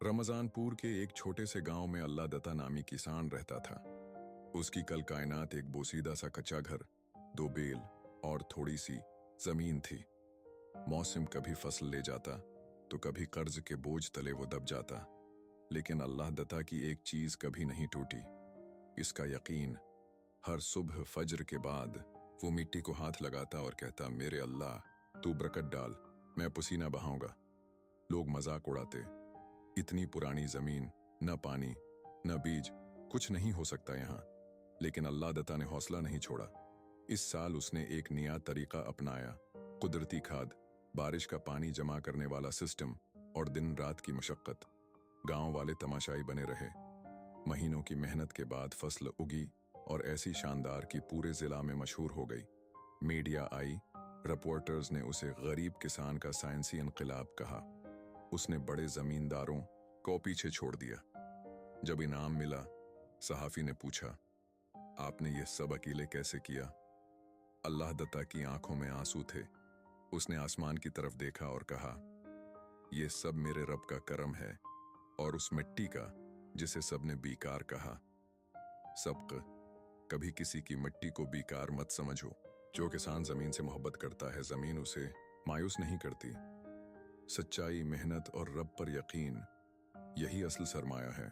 रमजानपुर के एक छोटे से गांव में अल्लाह दत्ता नामी किसान रहता था। उसकी कल कायनात एक बोसीदा सा कच्चा घर, 2 बैल और थोड़ी सी जमीन थी। मौसम कभी फसल ले जाता तो कभी कर्ज के बोझ तले वो दब जाता, लेकिन अल्लाह दत्ता की एक चीज कभी नहीं टूटी, इसका यकीन। हर सुबह फज्र के बाद वो मिट्टी को हाथ लगाता और कहता, मेरे अल्लाह तू बरकत डाल, मैं पसीना बहाऊंगा। लोग मजाक उड़ाते, इतनी पुरानी जमीन, न पानी न बीज, कुछ नहीं हो सकता यहाँ। लेकिन अल्लाह दत्ता ने हौसला नहीं छोड़ा। इस साल उसने एक नया तरीका अपनाया, कुदरती खाद, बारिश का पानी जमा करने वाला सिस्टम और दिन रात की मशक्कत। गांव वाले तमाशाई बने रहे। महीनों की मेहनत के बाद फसल उगी और ऐसी शानदार कि पूरे जिला में मशहूर हो गई। मीडिया आई, रिपोर्टर्स ने उसे गरीब किसान का साइंसी इनकलाब कहा। उसने बड़े जमींदारों को पीछे छोड़ दिया। जब इनाम मिला, सहाफी ने पूछा, आपने ये सब अकेले कैसे किया? अल्लाह दत्ता की आंखों में आंसू थे। उसने आसमान की तरफ देखा और कहा, यह सब मेरे रब का करम है और उस मिट्टी का जिसे सबने बेकार कहा। सबक, कभी किसी की मिट्टी को बेकार मत समझो। जो किसान जमीन से मोहब्बत करता है, जमीन उसे मायूस नहीं करती। सच्चाई, मेहनत और रब पर यकीन, यही असल सरमाया है।